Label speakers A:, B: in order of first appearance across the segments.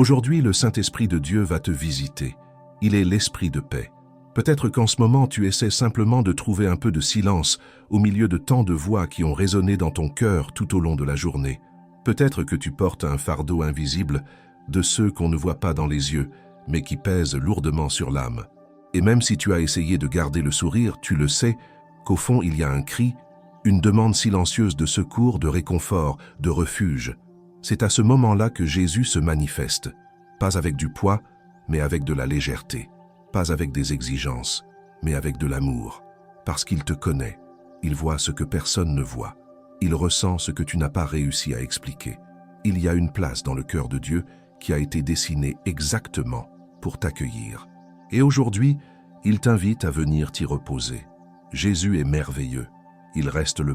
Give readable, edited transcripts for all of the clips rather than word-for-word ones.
A: Aujourd'hui, le Saint-Esprit de Dieu va te visiter. Il est l'Esprit de paix. Peut-être qu'en ce moment, tu essaies simplement de trouver un peu de silence au milieu de tant de voix qui ont résonné dans ton cœur tout au long de la journée. Peut-être que tu portes un fardeau invisible de ceux qu'on ne voit pas dans les yeux, mais qui pèsent lourdement sur l'âme. Et même si tu as essayé de garder le sourire, tu le sais qu'au fond il y a un cri, une demande silencieuse de secours, de réconfort, de refuge. C'est à ce moment-là que Jésus se manifeste, pas avec du poids, mais avec de la légèreté, pas avec des exigences, mais avec de l'amour, parce qu'il te connaît, il voit ce que personne ne voit, il ressent ce que tu n'as pas réussi à expliquer. Il y a une place dans le cœur de Dieu qui a été dessinée exactement pour t'accueillir. Et aujourd'hui, il t'invite à venir t'y reposer. Jésus est merveilleux, il reste le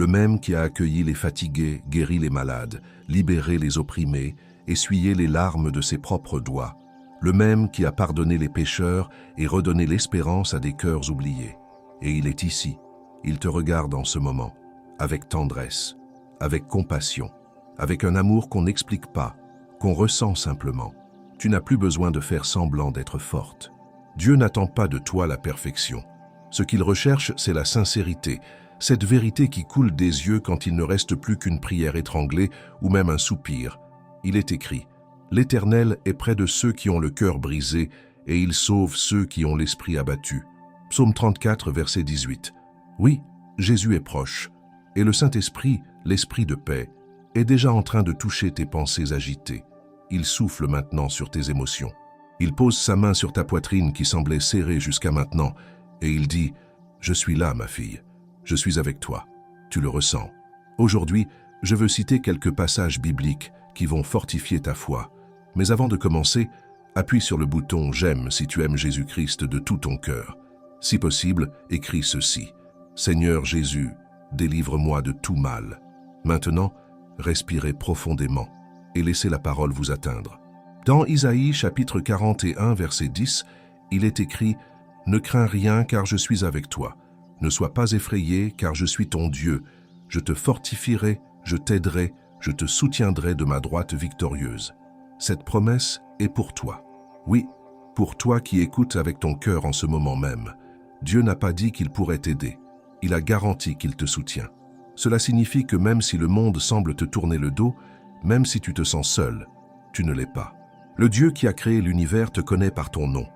A: même qui a accueilli les fatigués, guéri les malades, libéré les opprimés, essuyé les larmes de ses propres doigts, le même qui a pardonné les pécheurs et redonné l'espérance à des cœurs oubliés. Et il est ici, il te regarde en ce moment, avec tendresse, avec compassion, avec un amour qu'on n'explique pas, qu'on ressent simplement. Tu n'as plus besoin de faire semblant d'être forte. Dieu n'attend pas de toi la perfection. Ce qu'il recherche, c'est la sincérité, cette vérité qui coule des yeux quand il ne reste plus qu'une prière étranglée ou même un soupir. Il est écrit « L'Éternel est près de ceux qui ont le cœur brisé et il sauve ceux qui ont l'esprit abattu. » Psaume 34, verset 18. Oui, Jésus est proche, et le Saint-Esprit, l'Esprit de paix, est déjà en train de toucher tes pensées agitées. Il souffle maintenant sur tes émotions. Il pose sa main sur ta poitrine qui semblait serrée jusqu'à maintenant, et il dit « Je suis là, ma fille. Je suis avec toi. Tu le ressens. » Aujourd'hui, je veux citer quelques passages bibliques qui vont fortifier ta foi. Mais avant de commencer, appuie sur le bouton « J'aime » si tu aimes Jésus-Christ de tout ton cœur. Si possible, écris ceci « Seigneur Jésus, délivre-moi de tout mal. » Maintenant, respirez profondément et laissez la parole vous atteindre. Dans Isaïe chapitre 41, verset 10, il est écrit « Ne crains rien car je suis avec toi. Ne sois pas effrayé car je suis ton Dieu. Je te fortifierai, je t'aiderai, je te soutiendrai de ma droite victorieuse. » Cette promesse est pour toi. Oui, pour toi qui écoutes avec ton cœur en ce moment même. Dieu n'a pas dit qu'il pourrait t'aider. Il a garanti qu'il te soutient. Cela signifie que même si le monde semble te tourner le dos, même si tu te sens seul, tu ne l'es pas. Le Dieu qui a créé l'univers te connaît par ton nom.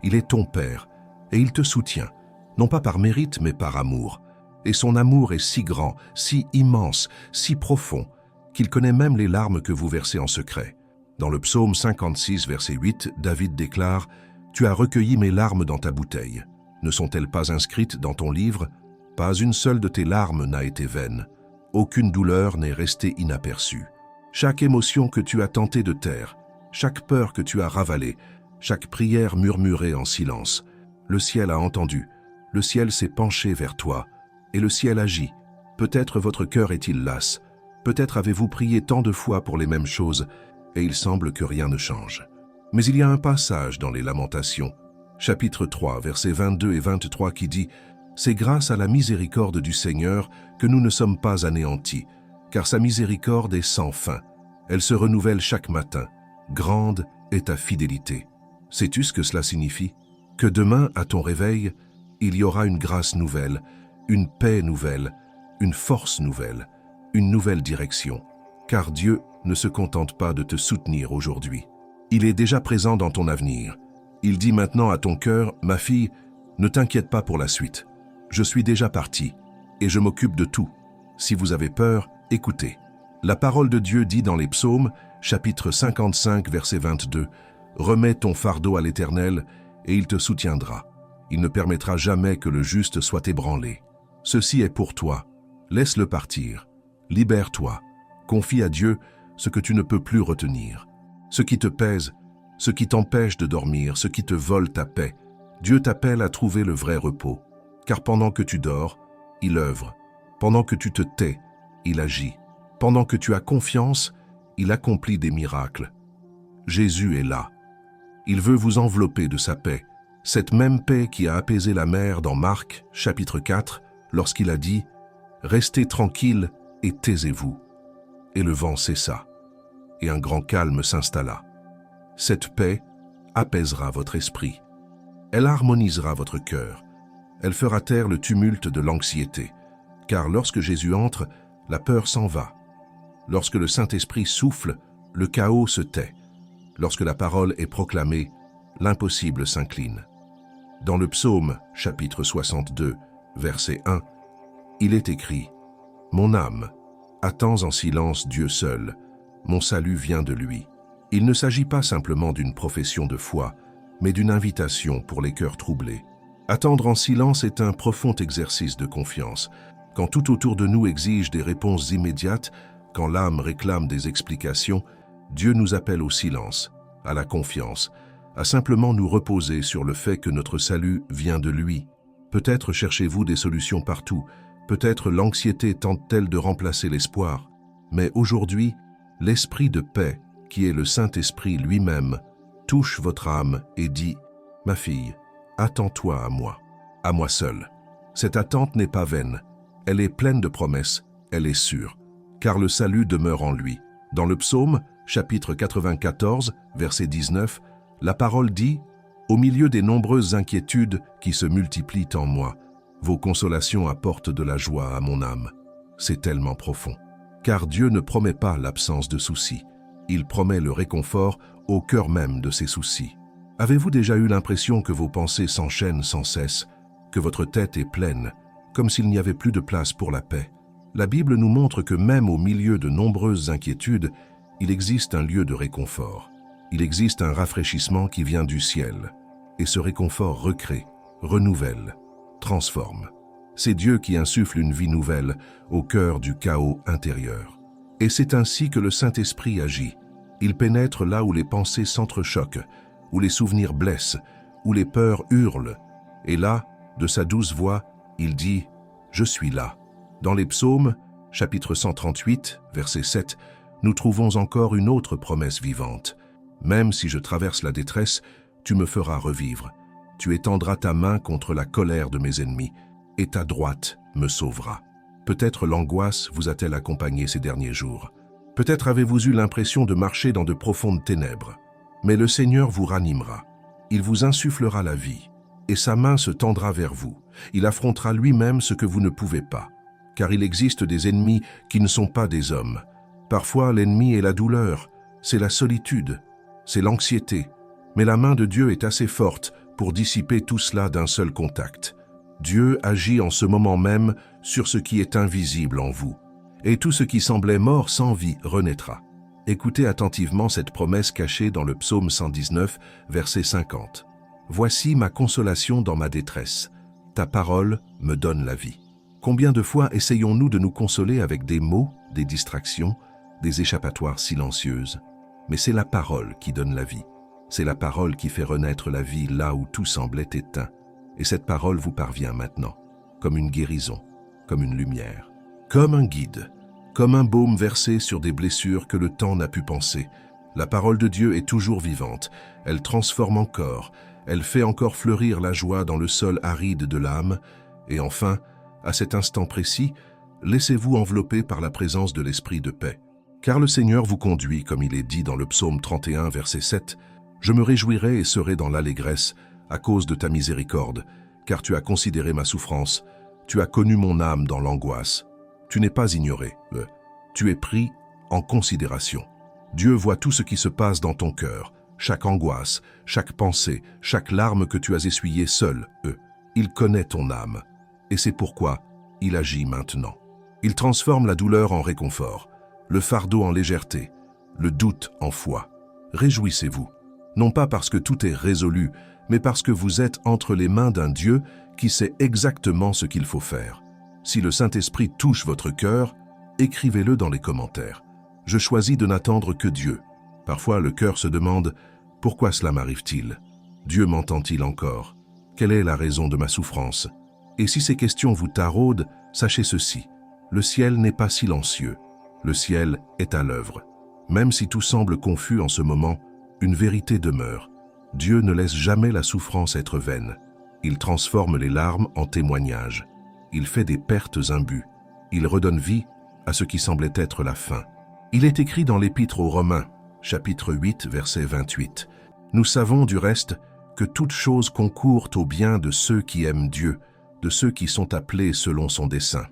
A: Il est ton Père et il te soutient, non pas par mérite mais par amour. Et son amour est si grand, si immense, si profond, qu'il connaît même les larmes que vous versez en secret. Dans le psaume 56, verset 8, David déclare « Tu as recueilli mes larmes dans ta bouteille. Ne sont-elles pas inscrites dans ton livre ? Pas une seule de tes larmes n'a été vaine. Aucune douleur n'est restée inaperçue. Chaque émotion que tu as tenté de taire, chaque peur que tu as ravalée, chaque prière murmurée en silence, le ciel a entendu, le ciel s'est penché vers toi, et le ciel agit. Peut-être votre cœur est-il las, peut-être avez-vous prié tant de fois pour les mêmes choses, et il semble que rien ne change. Mais il y a un passage dans les Lamentations, chapitre 3, versets 22 et 23 qui dit « C'est grâce à la miséricorde du Seigneur que nous ne sommes pas anéantis, car sa miséricorde est sans fin. Elle se renouvelle chaque matin. Grande est ta fidélité. » Sais-tu ce que cela signifie? Que demain, à ton réveil, il y aura une grâce nouvelle, une paix nouvelle, une force nouvelle, une nouvelle direction. Car Dieu ne se contente pas de te soutenir aujourd'hui. Il est déjà présent dans ton avenir. Il dit maintenant à ton cœur, « Ma fille, ne t'inquiète pas pour la suite. Je suis déjà parti et je m'occupe de tout. Si vous avez peur, écoutez. » La parole de Dieu dit dans les psaumes, chapitre 55, verset 22, « Remets ton fardeau à l'Éternel et il te soutiendra. Il ne permettra jamais que le juste soit ébranlé. Ceci est pour toi. Laisse-le partir. Libère-toi. Confie à Dieu ce que tu ne peux plus retenir. Ce qui te pèse, ce qui t'empêche de dormir, ce qui te vole ta paix. Dieu t'appelle à trouver le vrai repos. Car pendant que tu dors, il œuvre. Pendant que tu te tais, il agit. Pendant que tu as confiance, il accomplit des miracles. Jésus est là. Il veut vous envelopper de sa paix. Cette même paix qui a apaisé la mer dans Marc, chapitre 4, lorsqu'il a dit « Restez tranquilles et taisez-vous ». Et le vent cessa, et un grand calme s'installa. Cette paix apaisera votre esprit. Elle harmonisera votre cœur. Elle fera taire le tumulte de l'anxiété. Car lorsque Jésus entre, la peur s'en va. Lorsque le Saint-Esprit souffle, le chaos se tait. Lorsque la parole est proclamée, l'impossible s'incline. Dans le psaume, chapitre 62, verset 1, il est écrit « Mon âme attends en silence Dieu seul, mon salut vient de lui ». Il ne s'agit pas simplement d'une profession de foi, mais d'une invitation pour les cœurs troublés. Attendre en silence est un profond exercice de confiance. Quand tout autour de nous exige des réponses immédiates, quand l'âme réclame des explications, Dieu nous appelle au silence, à la confiance, à simplement nous reposer sur le fait que notre salut vient de lui. Peut-être cherchez-vous des solutions partout, peut-être l'anxiété tente-t-elle de remplacer l'espoir, mais aujourd'hui, l'esprit de paix, qui est le Saint-Esprit lui-même, touche votre âme et dit « Ma fille, attends-toi à moi seul. » Cette attente n'est pas vaine, elle est pleine de promesses, elle est sûre, car le salut demeure en lui. Dans le psaume, chapitre 94, verset 19, la parole dit « Au milieu des nombreuses inquiétudes qui se multiplient en moi, vos consolations apportent de la joie à mon âme. » C'est tellement profond, car Dieu ne promet pas l'absence de soucis. Il promet le réconfort au cœur même de ses soucis. Avez-vous déjà eu l'impression que vos pensées s'enchaînent sans cesse, que votre tête est pleine, comme s'il n'y avait plus de place pour la paix? La Bible nous montre que même au milieu de nombreuses inquiétudes, il existe un lieu de réconfort. Il existe un rafraîchissement qui vient du ciel. Et ce réconfort recrée, renouvelle, transforme. C'est Dieu qui insuffle une vie nouvelle au cœur du chaos intérieur. Et c'est ainsi que le Saint-Esprit agit. Il pénètre là où les pensées s'entrechoquent, où les souvenirs blessent, où les peurs hurlent. Et là, de sa douce voix, il dit « Je suis là ». Dans les psaumes, chapitre 138, verset 7, nous trouvons encore une autre promesse vivante. « Même si je traverse la détresse, tu me feras revivre. Tu étendras ta main contre la colère de mes ennemis, et ta droite me sauvera. » Peut-être l'angoisse vous a-t-elle accompagné ces derniers jours. Peut-être avez-vous eu l'impression de marcher dans de profondes ténèbres. Mais le Seigneur vous ranimera. Il vous insufflera la vie, et sa main se tendra vers vous. Il affrontera lui-même ce que vous ne pouvez pas. Car il existe des ennemis qui ne sont pas des hommes. Parfois, l'ennemi est la douleur, c'est la solitude, c'est l'anxiété. Mais la main de Dieu est assez forte pour dissiper tout cela d'un seul contact. Dieu agit en ce moment même sur ce qui est invisible en vous. Et tout ce qui semblait mort sans vie renaîtra. Écoutez attentivement cette promesse cachée dans le psaume 119, verset 50. « Voici ma consolation dans ma détresse. Ta parole me donne la vie. » Combien de fois essayons-nous de nous consoler avec des mots, des distractions, des échappatoires silencieuses? Mais c'est la parole qui donne la vie. C'est la parole qui fait renaître la vie là où tout semblait éteint. Et cette parole vous parvient maintenant, comme une guérison, comme une lumière, comme un guide, comme un baume versé sur des blessures que le temps n'a pu panser. La parole de Dieu est toujours vivante, elle transforme encore, elle fait encore fleurir la joie dans le sol aride de l'âme, et enfin, à cet instant précis, laissez-vous envelopper par la présence de l'Esprit de paix. Car le Seigneur vous conduit, comme il est dit dans le psaume 31, verset 7, « Je me réjouirai et serai dans l'allégresse à cause de ta miséricorde, car tu as considéré ma souffrance, tu as connu mon âme dans l'angoisse. Tu n'es pas ignoré, tu es pris en considération. Dieu voit tout ce qui se passe dans ton cœur, chaque angoisse, chaque pensée, chaque larme que tu as essuyée seul, Il connaît ton âme, et c'est pourquoi il agit maintenant. Il transforme la douleur en réconfort, le fardeau en légèreté, le doute en foi. Réjouissez-vous, non pas parce que tout est résolu, mais parce que vous êtes entre les mains d'un Dieu qui sait exactement ce qu'il faut faire. Si le Saint-Esprit touche votre cœur, écrivez-le dans les commentaires. Je choisis de n'attendre que Dieu. Parfois, le cœur se demande « Pourquoi cela m'arrive-t-il? Dieu m'entend-il encore? Quelle est la raison de ma souffrance ?» Et si ces questions vous taraudent, sachez ceci. Le ciel n'est pas silencieux. Le ciel est à l'œuvre. Même si tout semble confus en ce moment, une vérité demeure. Dieu ne laisse jamais la souffrance être vaine. Il transforme les larmes en témoignages. Il fait des pertes un but. Il redonne vie à ce qui semblait être la fin. Il est écrit dans l'Épître aux Romains, chapitre 8, verset 28. Nous savons du reste que toute chose concourt au bien de ceux qui aiment Dieu, de ceux qui sont appelés selon son dessein.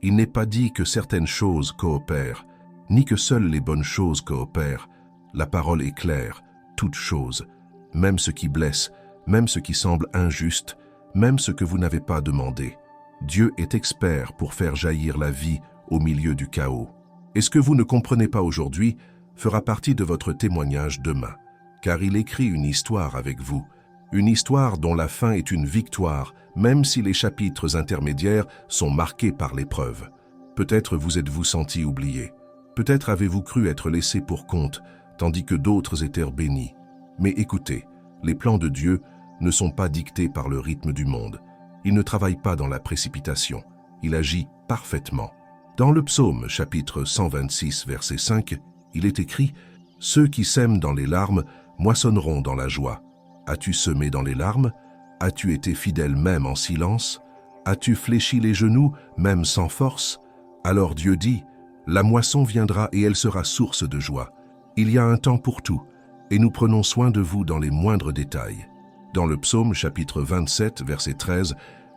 A: Il n'est pas dit que certaines choses coopèrent, ni que seules les bonnes choses coopèrent. La parole est claire, toutes choses, même ce qui blesse, même ce qui semble injuste, même ce que vous n'avez pas demandé. Dieu est expert pour faire jaillir la vie au milieu du chaos. Et ce que vous ne comprenez pas aujourd'hui fera partie de votre témoignage demain, car il écrit une histoire avec vous, une histoire dont la fin est une victoire, même si les chapitres intermédiaires sont marqués par l'épreuve. Peut-être vous êtes-vous senti oublié, peut-être avez-vous cru être laissé pour compte, tandis que d'autres étaient bénis. Mais écoutez, les plans de Dieu ne sont pas dictés par le rythme du monde. Il ne travaille pas dans la précipitation, il agit parfaitement. Dans le psaume chapitre 126, verset 5, il est écrit « Ceux qui sèment dans les larmes moissonneront dans la joie. As-tu semé dans les larmes? As-tu été fidèle même en silence? As-tu fléchi les genoux même sans force? Alors Dieu dit « La moisson viendra et elle sera source de joie. Il y a un temps pour tout, et nous prenons soin de vous dans les moindres détails. » Dans le psaume chapitre 27, verset 13,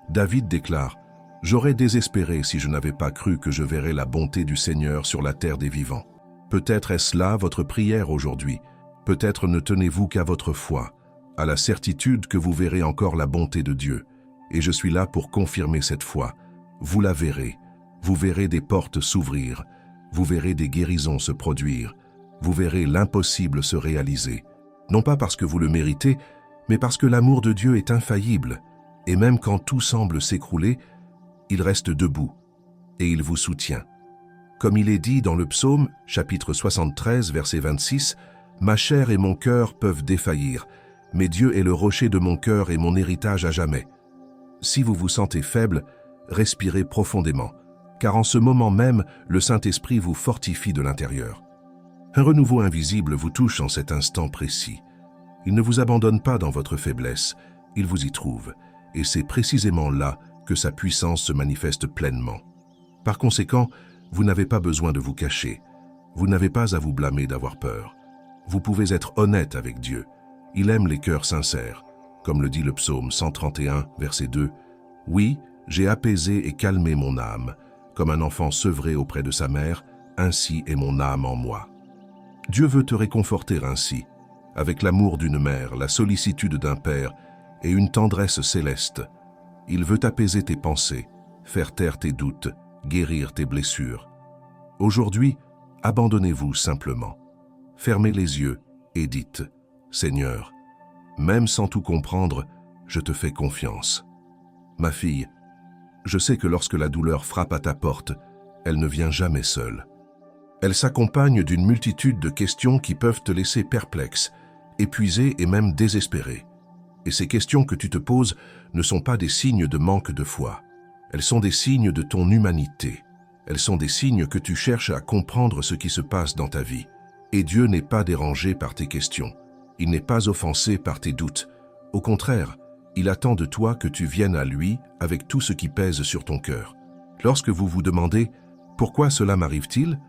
A: David déclare « J'aurais désespéré si je n'avais pas cru que je verrais la bonté du Seigneur sur la terre des vivants. » Peut-être est-ce là votre prière aujourd'hui. Peut-être ne tenez-vous qu'à votre foi, à la certitude que vous verrez encore la bonté de Dieu. Et je suis là pour confirmer cette foi. Vous la verrez. Vous verrez des portes s'ouvrir. Vous verrez des guérisons se produire. Vous verrez l'impossible se réaliser. Non pas parce que vous le méritez, mais parce que l'amour de Dieu est infaillible. Et même quand tout semble s'écrouler, il reste debout et il vous soutient. Comme il est dit dans le psaume, chapitre 73, verset 26, « Ma chair et mon cœur peuvent défaillir, mais Dieu est le rocher de mon cœur et mon héritage à jamais. » Si vous vous sentez faible, respirez profondément, car en ce moment même, le Saint-Esprit vous fortifie de l'intérieur. Un renouveau invisible vous touche en cet instant précis. Il ne vous abandonne pas dans votre faiblesse, il vous y trouve, et c'est précisément là que sa puissance se manifeste pleinement. Par conséquent, vous n'avez pas besoin de vous cacher. Vous n'avez pas à vous blâmer d'avoir peur. Vous pouvez être honnête avec Dieu. Il aime les cœurs sincères. Comme le dit le psaume 131, verset 2, « Oui, j'ai apaisé et calmé mon âme. Comme un enfant sevré auprès de sa mère, ainsi est mon âme en moi. » Dieu veut te réconforter ainsi, avec l'amour d'une mère, la sollicitude d'un père et une tendresse céleste. Il veut apaiser tes pensées, faire taire tes doutes, guérir tes blessures. Aujourd'hui, abandonnez-vous simplement. Fermez les yeux et dites « Seigneur, même sans tout comprendre, je te fais confiance. Ma fille, je sais que lorsque la douleur frappe à ta porte, elle ne vient jamais seule. Elle s'accompagne d'une multitude de questions qui peuvent te laisser perplexe, épuisé et même désespéré. Et ces questions que tu te poses ne sont pas des signes de manque de foi. Elles sont des signes de ton humanité. Elles sont des signes que tu cherches à comprendre ce qui se passe dans ta vie. Et Dieu n'est pas dérangé par tes questions. Il n'est pas offensé par tes doutes. Au contraire, il attend de toi que tu viennes à lui avec tout ce qui pèse sur ton cœur. Lorsque vous vous demandez « Pourquoi cela m'arrive-t-il ?»,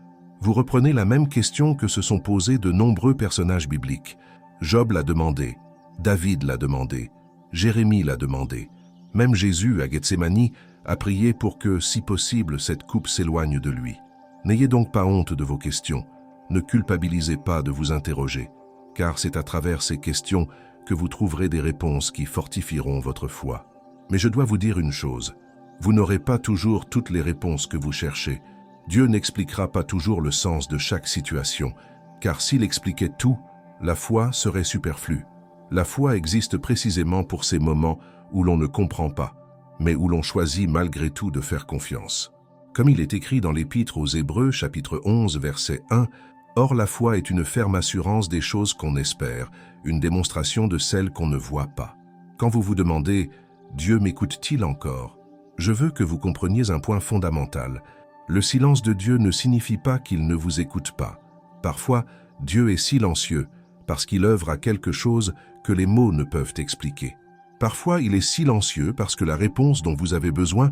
A: vous reprenez la même question que se sont posées de nombreux personnages bibliques. Job l'a demandé, David l'a demandé, Jérémie l'a demandé. Même Jésus, à Gethsémani, a prié pour que, si possible, cette coupe s'éloigne de lui. N'ayez donc pas honte de vos questions. Ne culpabilisez pas de vous interroger, car c'est à travers ces questions que vous trouverez des réponses qui fortifieront votre foi. Mais je dois vous dire une chose, vous n'aurez pas toujours toutes les réponses que vous cherchez. Dieu n'expliquera pas toujours le sens de chaque situation, car s'il expliquait tout, la foi serait superflue. La foi existe précisément pour ces moments où l'on ne comprend pas, mais où l'on choisit malgré tout de faire confiance. Comme il est écrit dans l'Épître aux Hébreux, chapitre 11, verset 1, « Or la foi est une ferme assurance des choses qu'on espère, une démonstration de celles qu'on ne voit pas. » Quand vous vous demandez « Dieu m'écoute-t-il encore ?» Je veux que vous compreniez un point fondamental. Le silence de Dieu ne signifie pas qu'il ne vous écoute pas. Parfois, Dieu est silencieux parce qu'il œuvre à quelque chose que les mots ne peuvent expliquer. Parfois, il est silencieux parce que la réponse dont vous avez besoin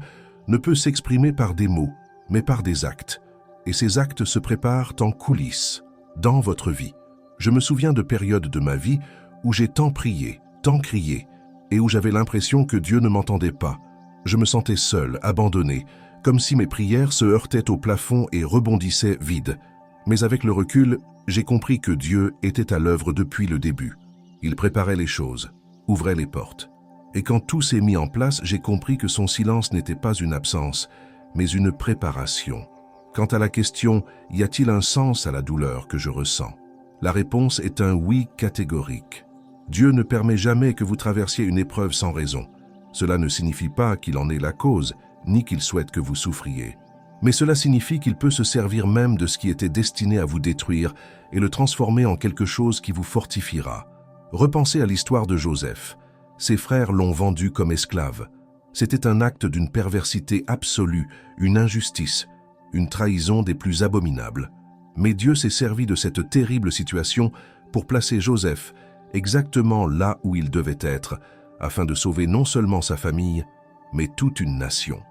A: ne peut s'exprimer par des mots, mais par des actes. Et ces actes se préparent en coulisses, dans votre vie. Je me souviens de périodes de ma vie où j'ai tant prié, tant crié, et où j'avais l'impression que Dieu ne m'entendait pas. Je me sentais seul, abandonné, comme si mes prières se heurtaient au plafond et rebondissaient vides. Mais avec le recul, j'ai compris que Dieu était à l'œuvre depuis le début. Il préparait les choses, ouvrait les portes. Et quand tout s'est mis en place, j'ai compris que son silence n'était pas une absence, mais une préparation. Quant à la question « Y a-t-il un sens à la douleur que je ressens ?» La réponse est un oui catégorique. Dieu ne permet jamais que vous traversiez une épreuve sans raison. Cela ne signifie pas qu'il en est la cause, ni qu'il souhaite que vous souffriez. Mais cela signifie qu'il peut se servir même de ce qui était destiné à vous détruire et le transformer en quelque chose qui vous fortifiera. Repensez à l'histoire de Joseph. Ses frères l'ont vendu comme esclave. C'était un acte d'une perversité absolue, une injustice, une trahison des plus abominables. Mais Dieu s'est servi de cette terrible situation pour placer Joseph exactement là où il devait être, afin de sauver non seulement sa famille, mais toute une nation.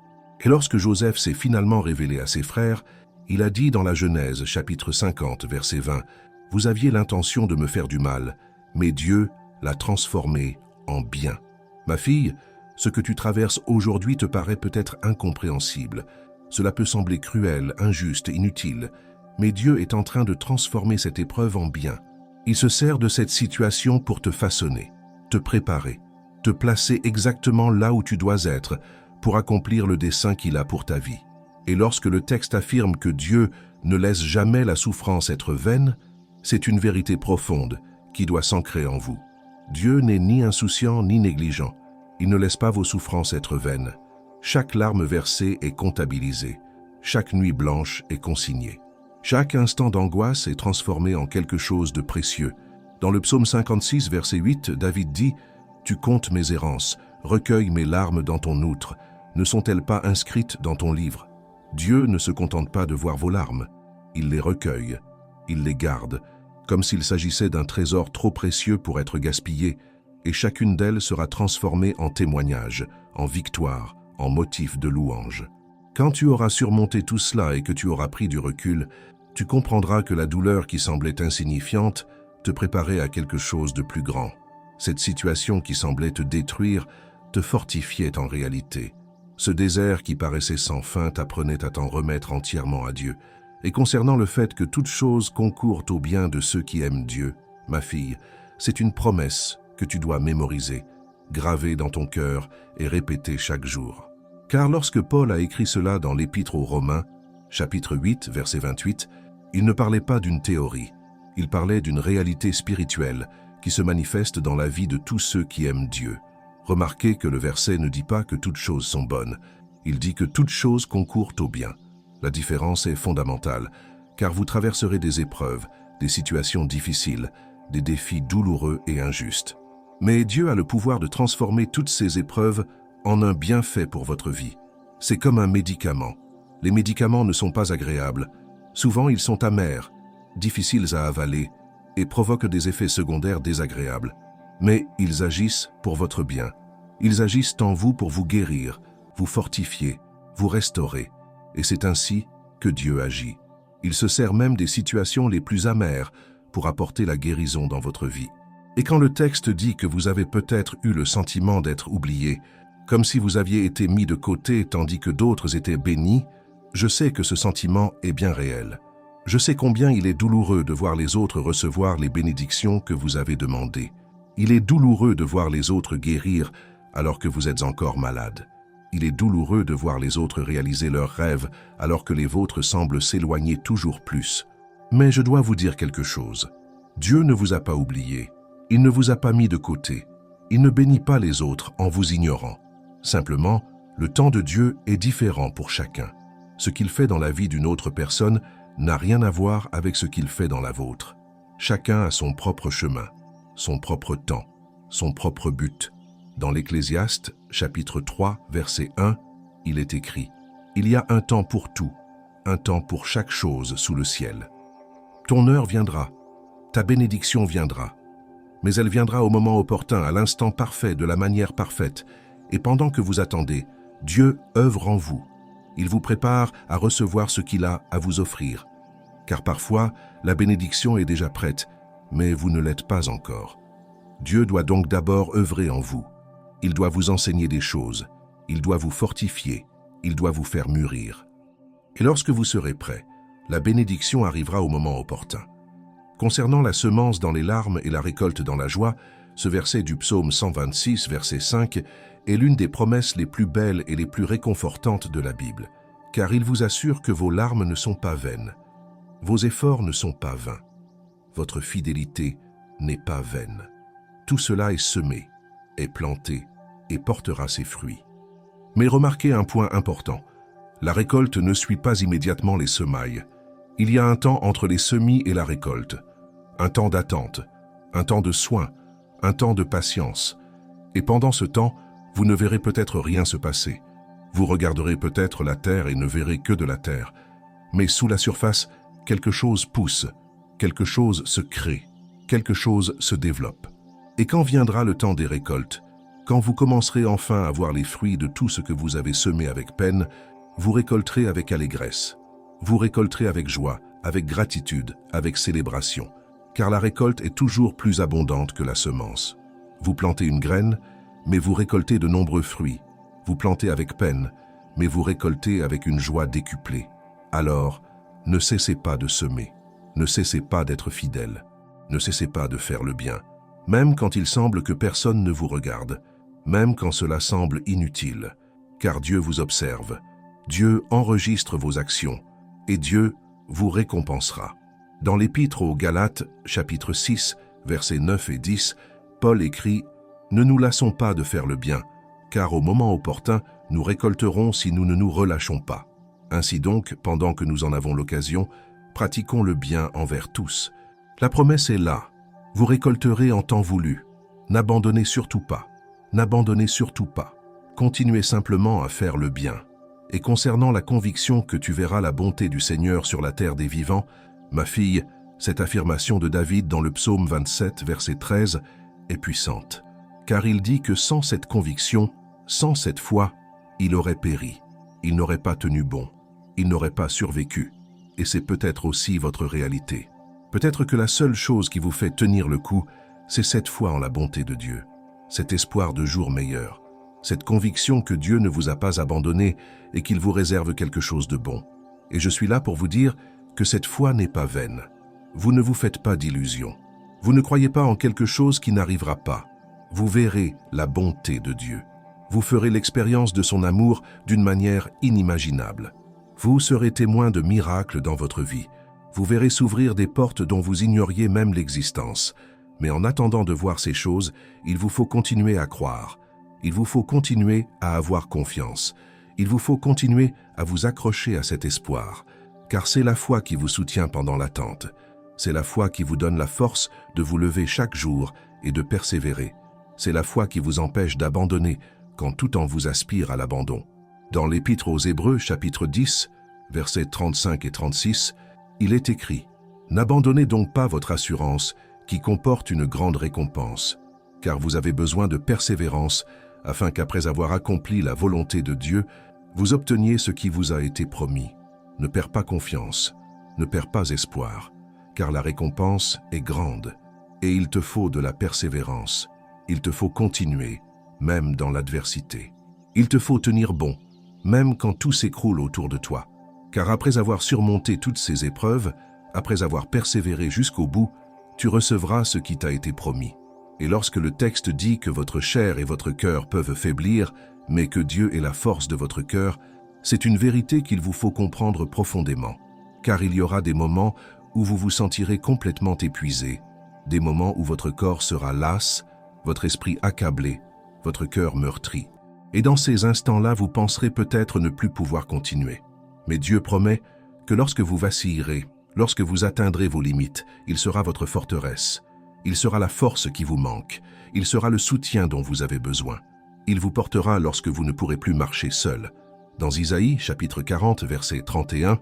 A: Et lorsque Joseph s'est finalement révélé à ses frères, il a dit dans la Genèse, chapitre 50, verset 20, « Vous aviez l'intention de me faire du mal, mais Dieu l'a transformé en bien. » Ma fille, ce que tu traverses aujourd'hui te paraît peut-être incompréhensible. Cela peut sembler cruel, injuste, inutile, mais Dieu est en train de transformer cette épreuve en bien. Il se sert de cette situation pour te façonner, te préparer, te placer exactement là où tu dois être pour accomplir le dessein qu'il a pour ta vie. Et lorsque le texte affirme que Dieu ne laisse jamais la souffrance être vaine, c'est une vérité profonde qui doit s'ancrer en vous. Dieu n'est ni insouciant ni négligent. Il ne laisse pas vos souffrances être vaines. Chaque larme versée est comptabilisée. Chaque nuit blanche est consignée. Chaque instant d'angoisse est transformé en quelque chose de précieux. Dans le psaume 56, verset 8, David dit « Tu comptes mes errances, recueille mes larmes dans ton outre. Ne sont-elles pas inscrites dans ton livre ?» Dieu ne se contente pas de voir vos larmes. Il les recueille, il les garde, comme s'il s'agissait d'un trésor trop précieux pour être gaspillé, et chacune d'elles sera transformée en témoignage, en victoire, en motif de louange. Quand tu auras surmonté tout cela et que tu auras pris du recul, tu comprendras que la douleur qui semblait insignifiante te préparait à quelque chose de plus grand. Cette situation qui semblait te détruire te fortifiait en réalité. Ce désert qui paraissait sans fin t'apprenait à t'en remettre entièrement à Dieu. Et concernant le fait que toute chose concourt au bien de ceux qui aiment Dieu, ma fille, c'est une promesse que tu dois mémoriser, graver dans ton cœur et répéter chaque jour. Car lorsque Paul a écrit cela dans l'Épître aux Romains, chapitre 8, verset 28, il ne parlait pas d'une théorie, il parlait d'une réalité spirituelle qui se manifeste dans la vie de tous ceux qui aiment Dieu. Remarquez que le verset ne dit pas que toutes choses sont bonnes, il dit que toutes choses concourent au bien. La différence est fondamentale, car vous traverserez des épreuves, des situations difficiles, des défis douloureux et injustes. Mais Dieu a le pouvoir de transformer toutes ces épreuves en un bienfait pour votre vie. C'est comme un médicament. Les médicaments ne sont pas agréables. Souvent, ils sont amers, difficiles à avaler et provoquent des effets secondaires désagréables. Mais ils agissent pour votre bien. Ils agissent en vous pour vous guérir, vous fortifier, vous restaurer. Et c'est ainsi que Dieu agit. Il se sert même des situations les plus amères pour apporter la guérison dans votre vie. Et quand le texte dit que vous avez peut-être eu le sentiment d'être oublié, comme si vous aviez été mis de côté tandis que d'autres étaient bénis, je sais que ce sentiment est bien réel. Je sais combien il est douloureux de voir les autres recevoir les bénédictions que vous avez demandées. Il est douloureux de voir les autres guérir alors que vous êtes encore malade. Il est douloureux de voir les autres réaliser leurs rêves alors que les vôtres semblent s'éloigner toujours plus. Mais je dois vous dire quelque chose. Dieu ne vous a pas oublié. Il ne vous a pas mis de côté. Il ne bénit pas les autres en vous ignorant. Simplement, le temps de Dieu est différent pour chacun. Ce qu'il fait dans la vie d'une autre personne n'a rien à voir avec ce qu'il fait dans la vôtre. Chacun a son propre chemin, son propre temps, son propre but. Dans l'Ecclésiaste, chapitre 3, verset 1, il est écrit « Il y a un temps pour tout, un temps pour chaque chose sous le ciel. Ton heure viendra, ta bénédiction viendra, mais elle viendra au moment opportun, à l'instant parfait, de la manière parfaite. Et pendant que vous attendez, Dieu œuvre en vous. Il vous prépare à recevoir ce qu'il a à vous offrir. Car parfois, la bénédiction est déjà prête, mais vous ne l'êtes pas encore. Dieu doit donc d'abord œuvrer en vous. Il doit vous enseigner des choses, il doit vous fortifier, il doit vous faire mûrir. Et lorsque vous serez prêt, la bénédiction arrivera au moment opportun. Concernant la semence dans les larmes et la récolte dans la joie, ce verset du psaume 126, verset 5, est l'une des promesses les plus belles et les plus réconfortantes de la Bible, car il vous assure que vos larmes ne sont pas vaines, vos efforts ne sont pas vains, votre fidélité n'est pas vaine. Tout cela est semé, est planté et portera ses fruits. Mais remarquez un point important, la récolte ne suit pas immédiatement les semailles. Il y a un temps entre les semis et la récolte, un temps d'attente, un temps de soin, un temps de patience. Et pendant ce temps, vous ne verrez peut-être rien se passer. Vous regarderez peut-être la terre et ne verrez que de la terre. Mais sous la surface, quelque chose pousse, quelque chose se crée, quelque chose se développe. Et quand viendra le temps des récoltes, quand vous commencerez enfin à voir les fruits de tout ce que vous avez semé avec peine, vous récolterez avec allégresse. Vous récolterez avec joie, avec gratitude, avec célébration, car la récolte est toujours plus abondante que la semence. Vous plantez une graine, mais vous récoltez de nombreux fruits. Vous plantez avec peine, mais vous récoltez avec une joie décuplée. Alors, ne cessez pas de semer, ne cessez pas d'être fidèle, ne cessez pas de faire le bien, même quand il semble que personne ne vous regarde, même quand cela semble inutile, car Dieu vous observe, Dieu enregistre vos actions, et Dieu vous récompensera. Dans l'Épître aux Galates, chapitre 6, versets 9 et 10, Paul écrit « Ne nous lassons pas de faire le bien, car au moment opportun, nous récolterons si nous ne nous relâchons pas. Ainsi donc, pendant que nous en avons l'occasion, pratiquons le bien envers tous. » La promesse est là. Vous récolterez en temps voulu. N'abandonnez surtout pas. N'abandonnez surtout pas. Continuez simplement à faire le bien. Et concernant la conviction que tu verras la bonté du Seigneur sur la terre des vivants, ma fille, cette affirmation de David dans le psaume 27, verset 13, est puissante. Car il dit que sans cette conviction, sans cette foi, il aurait péri. Il n'aurait pas tenu bon. Il n'aurait pas survécu. Et c'est peut-être aussi votre réalité. Peut-être que la seule chose qui vous fait tenir le coup, c'est cette foi en la bonté de Dieu, cet espoir de jours meilleurs, cette conviction que Dieu ne vous a pas abandonné et qu'il vous réserve quelque chose de bon. Et je suis là pour vous dire que cette foi n'est pas vaine. Vous ne vous faites pas d'illusions. Vous ne croyez pas en quelque chose qui n'arrivera pas. Vous verrez la bonté de Dieu. Vous ferez l'expérience de son amour d'une manière inimaginable. Vous serez témoin de miracles dans votre vie. Vous verrez s'ouvrir des portes dont vous ignoriez même l'existence. Mais en attendant de voir ces choses, il vous faut continuer à croire. Il vous faut continuer à avoir confiance. Il vous faut continuer à vous accrocher à cet espoir. Car c'est la foi qui vous soutient pendant l'attente. C'est la foi qui vous donne la force de vous lever chaque jour et de persévérer. C'est la foi qui vous empêche d'abandonner quand tout en vous aspire à l'abandon. Dans l'Épître aux Hébreux, chapitre 10, versets 35 et 36, il est écrit « N'abandonnez donc pas votre assurance qui comporte une grande récompense, car vous avez besoin de persévérance afin qu'après avoir accompli la volonté de Dieu, vous obteniez ce qui vous a été promis. Ne perds pas confiance, ne perds pas espoir, car la récompense est grande, et il te faut de la persévérance. Il te faut continuer, même dans l'adversité. Il te faut tenir bon, même quand tout s'écroule autour de toi, car après avoir surmonté toutes ces épreuves, après avoir persévéré jusqu'au bout, tu recevras ce qui t'a été promis. Et lorsque le texte dit que votre chair et votre cœur peuvent faiblir, mais que Dieu est la force de votre cœur, c'est une vérité qu'il vous faut comprendre profondément, car il y aura des moments où vous vous sentirez complètement épuisé, des moments où votre corps sera las, votre esprit accablé, votre cœur meurtri. Et dans ces instants-là, vous penserez peut-être ne plus pouvoir continuer. Mais Dieu promet que lorsque vous vacillerez, lorsque vous atteindrez vos limites, il sera votre forteresse. Il sera la force qui vous manque. Il sera le soutien dont vous avez besoin. Il vous portera lorsque vous ne pourrez plus marcher seul. Dans Isaïe, chapitre 40, verset 31,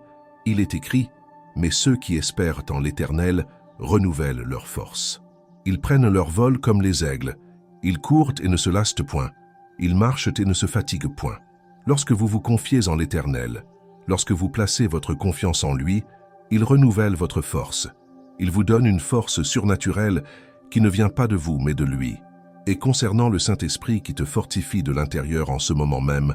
A: il est écrit « Mais ceux qui espèrent en l'Éternel renouvellent leur force. Ils prennent leur vol comme les aigles. Ils courent et ne se lassent point. Ils marchent et ne se fatiguent point. » Lorsque vous vous confiez en l'Éternel, lorsque vous placez votre confiance en lui, il renouvelle votre force. Il vous donne une force surnaturelle qui ne vient pas de vous mais de lui. Et concernant le Saint-Esprit qui te fortifie de l'intérieur en ce moment même,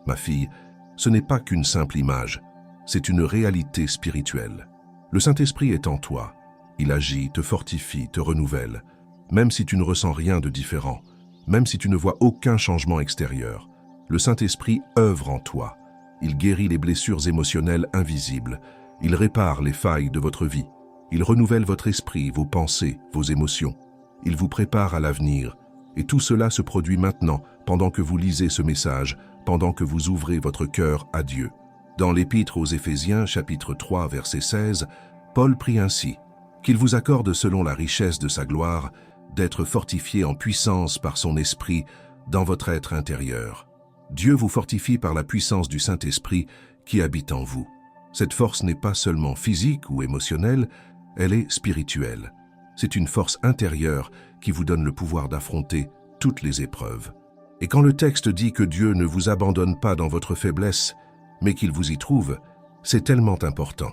A: ma fille, ce n'est pas qu'une simple image, c'est une réalité spirituelle. Le Saint-Esprit est en toi. Il agit, te fortifie, te renouvelle, même si tu ne ressens rien de différent, même si tu ne vois aucun changement extérieur. Le Saint-Esprit œuvre en toi. Il guérit les blessures émotionnelles invisibles. Il répare les failles de votre vie. Il renouvelle votre esprit, vos pensées, vos émotions. Il vous prépare à l'avenir. Et tout cela se produit maintenant, pendant que vous lisez ce message, pendant que vous ouvrez votre cœur à Dieu. Dans l'Épître aux Éphésiens, chapitre 3, verset 16, Paul prie ainsi, « Qu'il vous accorde selon la richesse de sa gloire, d'être fortifié en puissance par son esprit dans votre être intérieur. » Dieu vous fortifie par la puissance du Saint-Esprit qui habite en vous. Cette force n'est pas seulement physique ou émotionnelle, elle est spirituelle. C'est une force intérieure qui vous donne le pouvoir d'affronter toutes les épreuves. Et quand le texte dit que Dieu ne vous abandonne pas dans votre faiblesse, mais qu'il vous y trouve, c'est tellement important.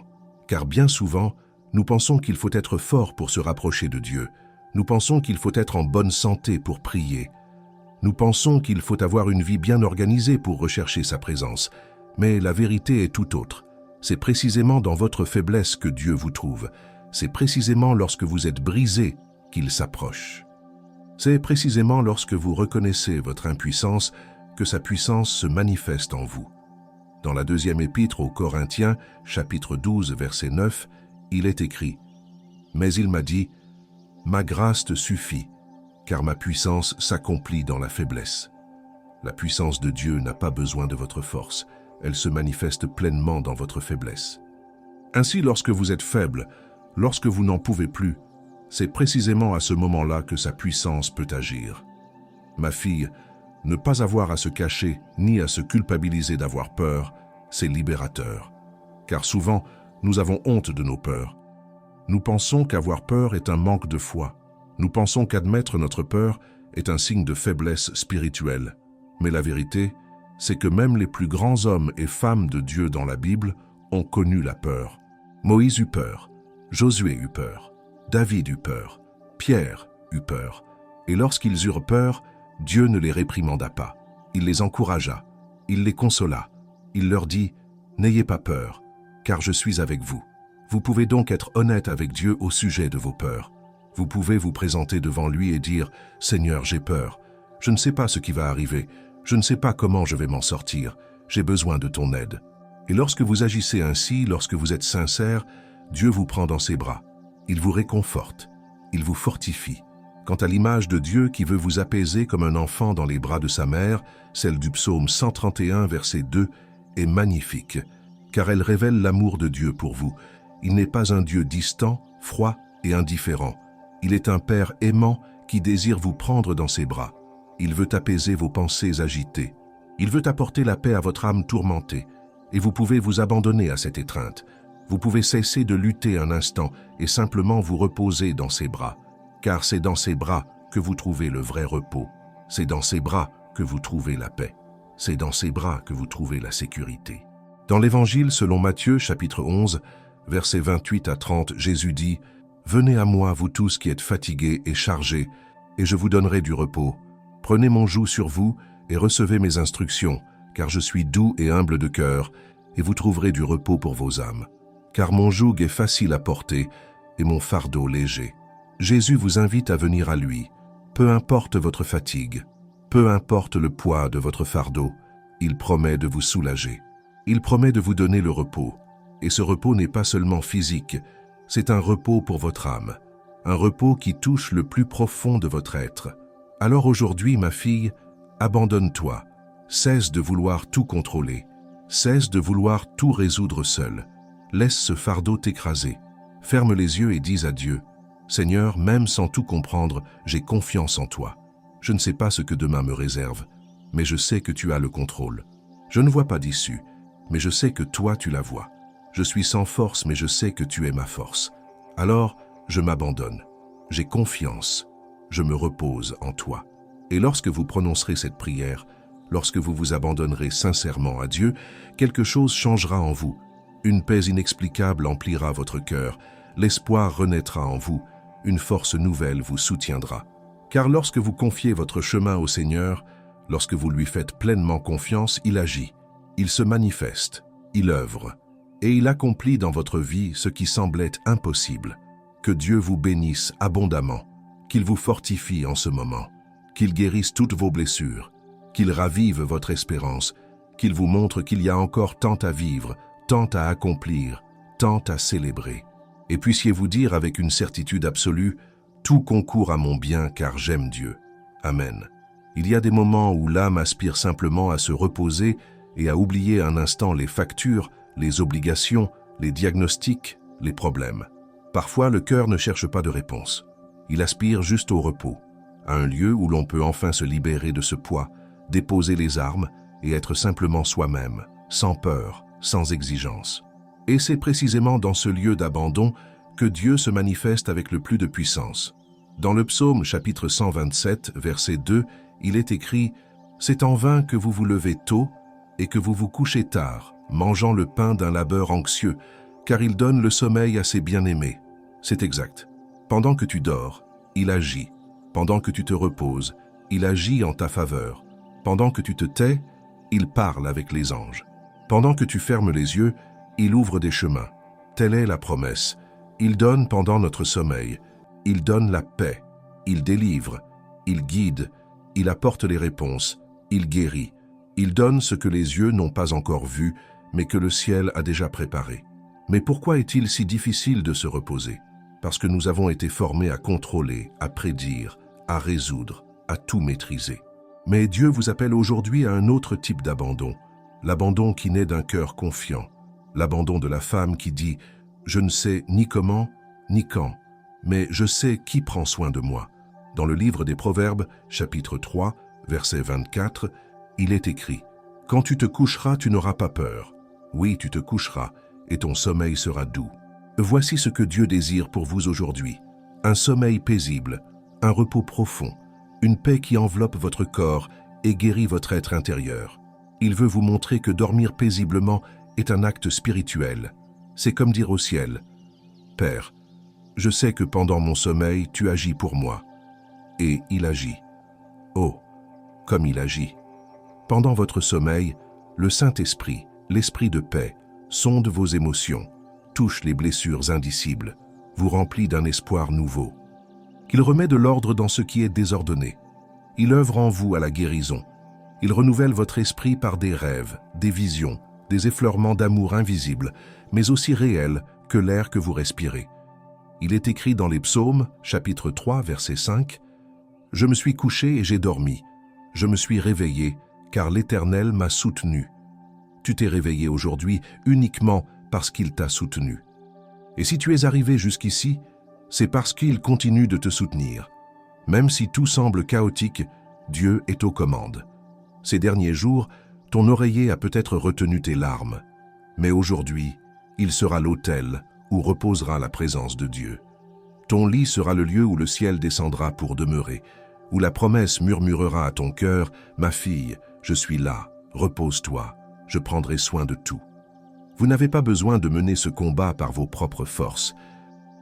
A: Car bien souvent, nous pensons qu'il faut être fort pour se rapprocher de Dieu. Nous pensons qu'il faut être en bonne santé pour prier. Nous pensons qu'il faut avoir une vie bien organisée pour rechercher sa présence. Mais la vérité est tout autre. C'est précisément dans votre faiblesse que Dieu vous trouve. C'est précisément lorsque vous êtes brisé qu'il s'approche. C'est précisément lorsque vous reconnaissez votre impuissance que sa puissance se manifeste en vous. Dans la deuxième épître aux Corinthiens, chapitre 12, verset 9, il est écrit « Mais il m'a dit, ma grâce te suffit, car ma puissance s'accomplit dans la faiblesse. » La puissance de Dieu n'a pas besoin de votre force, elle se manifeste pleinement dans votre faiblesse. Ainsi, lorsque vous êtes faible, lorsque vous n'en pouvez plus, c'est précisément à ce moment-là que sa puissance peut agir. Ma fille, ne pas avoir à se cacher ni à se culpabiliser d'avoir peur, c'est libérateur. Car souvent, nous avons honte de nos peurs. Nous pensons qu'avoir peur est un manque de foi. Nous pensons qu'admettre notre peur est un signe de faiblesse spirituelle. Mais la vérité, c'est que même les plus grands hommes et femmes de Dieu dans la Bible ont connu la peur. Moïse eut peur, Josué eut peur, David eut peur, Pierre eut peur. Et lorsqu'ils eurent peur, Dieu ne les réprimanda pas. Il les encouragea, il les consola. Il leur dit « N'ayez pas peur, car je suis avec vous. » Vous pouvez donc être honnête avec Dieu au sujet de vos peurs. Vous pouvez vous présenter devant lui et dire « Seigneur, j'ai peur. Je ne sais pas ce qui va arriver. Je ne sais pas comment je vais m'en sortir. J'ai besoin de ton aide. » Et lorsque vous agissez ainsi, lorsque vous êtes sincère, Dieu vous prend dans ses bras. Il vous réconforte. Il vous fortifie. Quant à l'image de Dieu qui veut vous apaiser comme un enfant dans les bras de sa mère, celle du psaume 131, verset 2, est magnifique, car elle révèle l'amour de Dieu pour vous. Il n'est pas un Dieu distant, froid et indifférent. Il est un Père aimant qui désire vous prendre dans ses bras. Il veut apaiser vos pensées agitées. Il veut apporter la paix à votre âme tourmentée. Et vous pouvez vous abandonner à cette étreinte. Vous pouvez cesser de lutter un instant et simplement vous reposer dans ses bras. Car c'est dans ses bras que vous trouvez le vrai repos. C'est dans ses bras que vous trouvez la paix. C'est dans ses bras que vous trouvez la sécurité. Dans l'Évangile selon Matthieu, chapitre 11, versets 28 à 30, Jésus dit « Venez à moi, vous tous qui êtes fatigués et chargés, et je vous donnerai du repos. Prenez mon joug sur vous et recevez mes instructions, car je suis doux et humble de cœur, et vous trouverez du repos pour vos âmes. Car mon joug est facile à porter et mon fardeau léger. » Jésus vous invite à venir à lui. Peu importe votre fatigue, peu importe le poids de votre fardeau, il promet de vous soulager. Il promet de vous donner le repos. Et ce repos n'est pas seulement physique, c'est un repos pour votre âme, un repos qui touche le plus profond de votre être. Alors aujourd'hui, ma fille, abandonne-toi, cesse de vouloir tout contrôler, cesse de vouloir tout résoudre seul. Laisse ce fardeau t'écraser. Ferme les yeux et dis à Dieu, « Seigneur, même sans tout comprendre, j'ai confiance en toi. Je ne sais pas ce que demain me réserve, mais je sais que tu as le contrôle. Je ne vois pas d'issue, mais je sais que toi tu la vois. Je suis sans force, mais je sais que tu es ma force. Alors, je m'abandonne. J'ai confiance. Je me repose en toi. » Et lorsque vous prononcerez cette prière, lorsque vous vous abandonnerez sincèrement à Dieu, quelque chose changera en vous. Une paix inexplicable emplira votre cœur, l'espoir renaîtra en vous, une force nouvelle vous soutiendra. Car lorsque vous confiez votre chemin au Seigneur, lorsque vous lui faites pleinement confiance, il agit, il se manifeste, il œuvre, et il accomplit dans votre vie ce qui semblait impossible. Que Dieu vous bénisse abondamment, qu'il vous fortifie en ce moment, qu'il guérisse toutes vos blessures, qu'il ravive votre espérance, qu'il vous montre qu'il y a encore tant à vivre, tant à accomplir, tant à célébrer. Et puissiez-vous dire avec une certitude absolue, « Tout concourt à mon bien car j'aime Dieu. » Amen. Il y a des moments où l'âme aspire simplement à se reposer et à oublier un instant les factures, les obligations, les diagnostics, les problèmes. Parfois, le cœur ne cherche pas de réponse. Il aspire juste au repos, à un lieu où l'on peut enfin se libérer de ce poids, déposer les armes et être simplement soi-même, sans peur, sans exigence. Et c'est précisément dans ce lieu d'abandon que Dieu se manifeste avec le plus de puissance. Dans le psaume chapitre 127, verset 2, il est écrit « C'est en vain que vous vous levez tôt et que vous vous couchez tard, mangeant le pain d'un labeur anxieux, car il donne le sommeil à ses bien-aimés. » C'est exact. Pendant que tu dors, il agit. Pendant que tu te reposes, il agit en ta faveur. Pendant que tu te tais, il parle avec les anges. Pendant que tu fermes les yeux, il ouvre des chemins. Telle est la promesse. Il donne pendant notre sommeil. Il donne la paix. Il délivre. Il guide. Il apporte les réponses. Il guérit. Il donne ce que les yeux n'ont pas encore vu, mais que le ciel a déjà préparé. Mais pourquoi est-il si difficile de se reposer? Parce que nous avons été formés à contrôler, à prédire, à résoudre, à tout maîtriser. Mais Dieu vous appelle aujourd'hui à un autre type d'abandon, l'abandon qui naît d'un cœur confiant, l'abandon de la femme qui dit « Je ne sais ni comment, ni quand, mais je sais qui prend soin de moi ». Dans le livre des Proverbes, chapitre 3, verset 24, il est écrit « Quand tu te coucheras, tu n'auras pas peur. Oui, tu te coucheras, et ton sommeil sera doux. » Voici ce que Dieu désire pour vous aujourd'hui. Un sommeil paisible, un repos profond, une paix qui enveloppe votre corps et guérit votre être intérieur. Il veut vous montrer que dormir paisiblement est un acte spirituel. C'est comme dire au ciel, « Père, je sais que pendant mon sommeil, tu agis pour moi. » Et il agit. Oh, comme il agit. Pendant votre sommeil, le Saint-Esprit, l'Esprit de paix, sonde vos émotions, touche les blessures indicibles, vous remplit d'un espoir nouveau. Il remet de l'ordre dans ce qui est désordonné. Il œuvre en vous à la guérison. Il renouvelle votre esprit par des rêves, des visions, des effleurements d'amour invisibles, mais aussi réels que l'air que vous respirez. Il est écrit dans les psaumes, chapitre 3, verset 5, « Je me suis couché et j'ai dormi. Je me suis réveillé, car l'Éternel m'a soutenu. » Tu t'es réveillé aujourd'hui uniquement parce qu'il t'a soutenu. Et si tu es arrivé jusqu'ici, c'est parce qu'il continue de te soutenir. Même si tout semble chaotique, Dieu est aux commandes. Ces derniers jours, ton oreiller a peut-être retenu tes larmes, mais aujourd'hui, il sera l'autel où reposera la présence de Dieu. Ton lit sera le lieu où le ciel descendra pour demeurer, où la promesse murmurera à ton cœur, « Ma fille, je suis là, repose-toi, je prendrai soin de tout. » Vous n'avez pas besoin de mener ce combat par vos propres forces.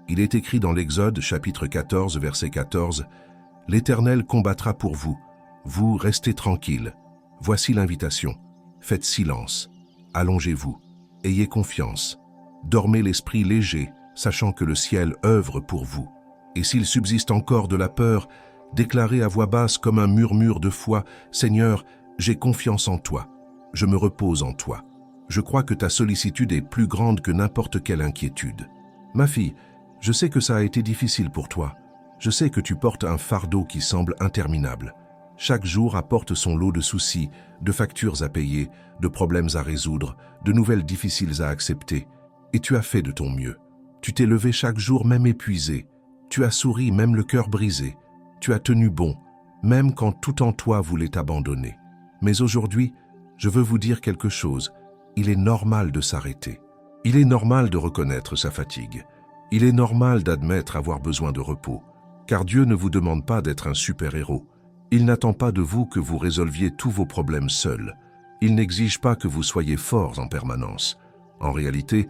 A: Il est écrit dans l'Exode, chapitre 14, verset 14, « L'Éternel combattra pour vous. Vous restez tranquille. Voici l'invitation. Faites silence. Allongez-vous. Ayez confiance. Dormez l'esprit léger, sachant que le ciel œuvre pour vous. Et s'il subsiste encore de la peur, déclarez à voix basse comme un murmure de foi, « Seigneur, j'ai confiance en toi. Je me repose en toi. Je crois que ta sollicitude est plus grande que n'importe quelle inquiétude. Ma fille, je sais que ça a été difficile pour toi. Je sais que tu portes un fardeau qui semble interminable. Chaque jour apporte son lot de soucis, de factures à payer, de problèmes à résoudre, de nouvelles difficiles à accepter. Et tu as fait de ton mieux. Tu t'es levé chaque jour même épuisé. Tu as souri même le cœur brisé. Tu as tenu bon, même quand tout en toi voulait t'abandonner. Mais aujourd'hui, je veux vous dire quelque chose. Il est normal de s'arrêter. Il est normal de reconnaître sa fatigue. Il est normal d'admettre avoir besoin de repos. Car Dieu ne vous demande pas d'être un super-héros. Il n'attend pas de vous que vous résolviez tous vos problèmes seuls. Il n'exige pas que vous soyez forts en permanence. En réalité,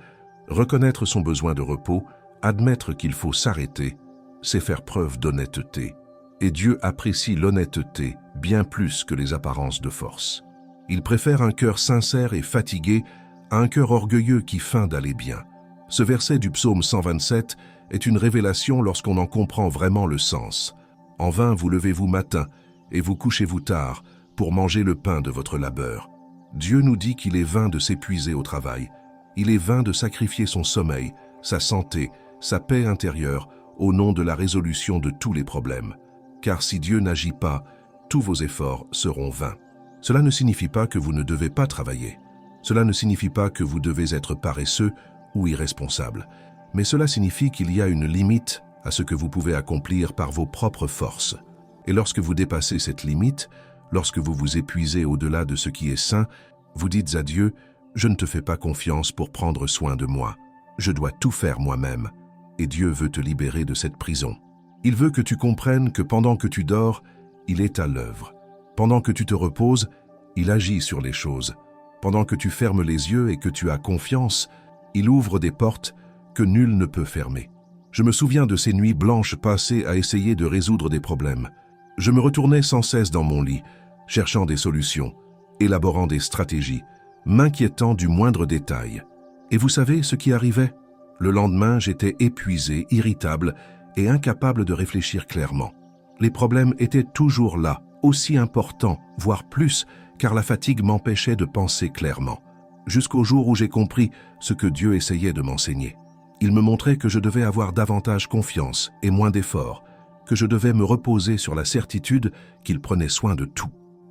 A: reconnaître son besoin de repos, Admettre qu'il faut s'arrêter, c'est faire preuve d'honnêteté. Et Dieu apprécie l'honnêteté bien plus que les apparences de force. Il préfère un cœur sincère et fatigué à un cœur orgueilleux qui feint d'aller bien. Ce verset du psaume 127 est une révélation lorsqu'on en comprend vraiment le sens. En vain vous levez-vous matin et vous couchez-vous tard pour manger le pain de votre labeur. Dieu nous dit qu'il est vain de s'épuiser au travail. Il est vain de sacrifier son sommeil, sa santé, sa paix intérieure au nom de la résolution de tous les problèmes. Car si Dieu n'agit pas, tous vos efforts seront vains. Cela ne signifie pas que vous ne devez pas travailler. Cela ne signifie pas que vous devez être paresseux ou irresponsable. Mais cela signifie qu'il y a une limite à ce que vous pouvez accomplir par vos propres forces. Et lorsque vous dépassez cette limite, lorsque vous vous épuisez au-delà de ce qui est sain, vous dites à Dieu, « Je ne te fais pas confiance pour prendre soin de moi. Je dois tout faire moi-même. » Et Dieu veut te libérer de cette prison. Il veut que tu comprennes que pendant que tu dors, il est à l'œuvre. Pendant que tu te reposes, il agit sur les choses. Pendant que tu fermes les yeux et que tu as confiance, il ouvre des portes que nul ne peut fermer. Je me souviens de ces nuits blanches passées à essayer de résoudre des problèmes. Je me retournais sans cesse dans mon lit, cherchant des solutions, élaborant des stratégies, m'inquiétant du moindre détail. Et vous savez ce qui arrivait? Le lendemain, j'étais épuisé, irritable et incapable de réfléchir clairement. Les problèmes étaient toujours là, aussi importants, voire plus, car la fatigue m'empêchait de penser clairement. Jusqu'au jour où j'ai compris ce que Dieu essayait de m'enseigner. Il me montrait que je devais avoir davantage confiance et moins d'efforts, que je devais me reposer sur la certitude qu'il prenait soin de tout.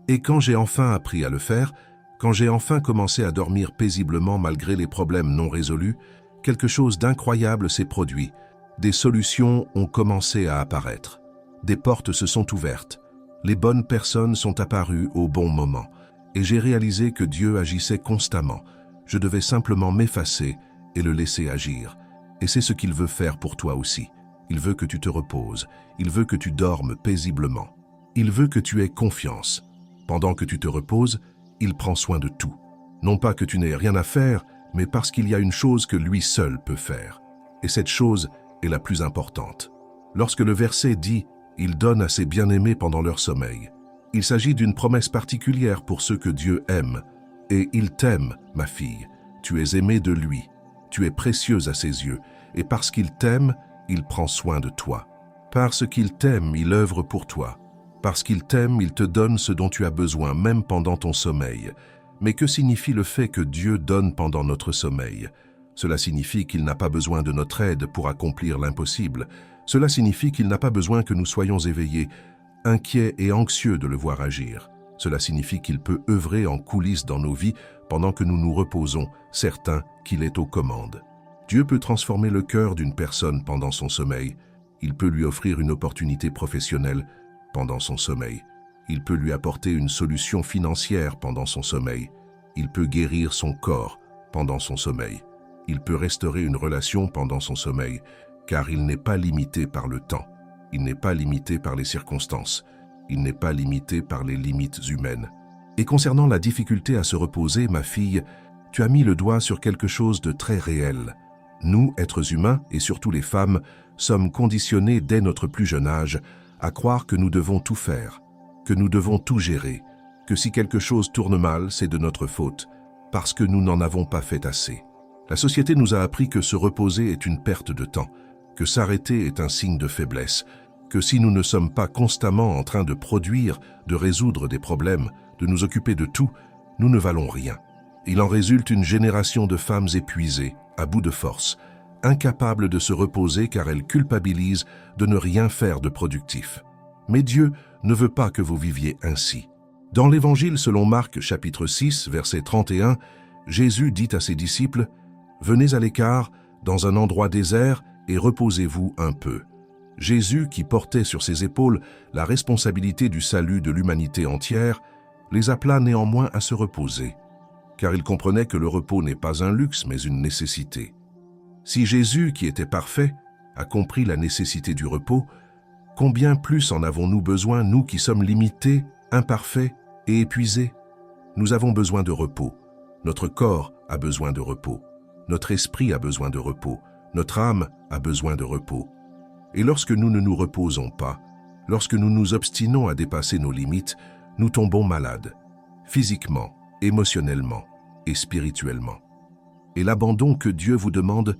A: Et quand j'ai enfin appris à le faire, quand j'ai enfin commencé à dormir paisiblement malgré les problèmes non résolus, quelque chose d'incroyable s'est produit. Des solutions ont commencé à apparaître. Des portes se sont ouvertes. Les bonnes personnes sont apparues au bon moment. Et j'ai réalisé que Dieu agissait constamment. Je devais simplement m'effacer et le laisser agir. Et c'est ce qu'il veut faire pour toi aussi. Il veut que tu te reposes. Il veut que tu dormes paisiblement. Il veut que tu aies confiance. Pendant que tu te reposes, il prend soin de tout. Non pas que tu n'aies rien à faire, mais parce qu'il y a une chose que lui seul peut faire. Et cette chose est la plus importante. Lorsque le verset dit « Il donne à ses bien-aimés pendant leur sommeil », il s'agit d'une promesse particulière pour ceux que Dieu aime. Et il t'aime, ma fille. Tu es aimée de lui. Tu es précieuse à ses yeux. Et parce qu'il t'aime, il prend soin de toi. Parce qu'il t'aime, il œuvre pour toi. Parce qu'il t'aime, il te donne ce dont tu as besoin, même pendant ton sommeil. Mais que signifie le fait que Dieu donne pendant notre sommeil? Cela signifie qu'il n'a pas besoin de notre aide pour accomplir l'impossible. Cela signifie qu'il n'a pas besoin que nous soyons éveillés, inquiets et anxieux de le voir agir. Cela signifie qu'il peut œuvrer en coulisses dans nos vies pendant que nous nous reposons, certains qu'il est aux commandes. Dieu peut transformer le cœur d'une personne pendant son sommeil. Il peut lui offrir une opportunité professionnelle pendant son sommeil. Il peut lui apporter une solution financière pendant son sommeil. Il peut guérir son corps pendant son sommeil. Il peut restaurer une relation pendant son sommeil, car il n'est pas limité par le temps. Il n'est pas limité par les circonstances. Il n'est pas limité par les limites humaines. Et concernant la difficulté à se reposer, ma fille, tu as mis le doigt sur quelque chose de très réel. Nous, êtres humains, et surtout les femmes, sommes conditionnés dès notre plus jeune âge à croire que nous devons tout faire, que nous devons tout gérer, que si quelque chose tourne mal, c'est de notre faute, parce que nous n'en avons pas fait assez. La société nous a appris que se reposer est une perte de temps, que s'arrêter est un signe de faiblesse, que si nous ne sommes pas constamment en train de produire, de résoudre des problèmes, de nous occuper de tout, nous ne valons rien. Il en résulte une génération de femmes épuisées, à bout de force, incapables de se reposer car elles culpabilisent de ne rien faire de productif. Mais Dieu ne veut pas que vous viviez ainsi. Dans l'Évangile selon Marc, chapitre 6, verset 31, Jésus dit à ses disciples « Venez à l'écart, dans un endroit désert, et reposez-vous un peu. » Jésus, qui portait sur ses épaules la responsabilité du salut de l'humanité entière, les appela néanmoins à se reposer, car il comprenait que le repos n'est pas un luxe, mais une nécessité. Si Jésus, qui était parfait, a compris la nécessité du repos, combien plus en avons-nous besoin, nous qui sommes limités, imparfaits et épuisés? Nous avons besoin de repos. Notre corps a besoin de repos. Notre esprit a besoin de repos. Notre âme a besoin de repos. Et lorsque nous ne nous reposons pas, lorsque nous nous obstinons à dépasser nos limites, nous tombons malades, physiquement, émotionnellement et spirituellement. Et l'abandon que Dieu vous demande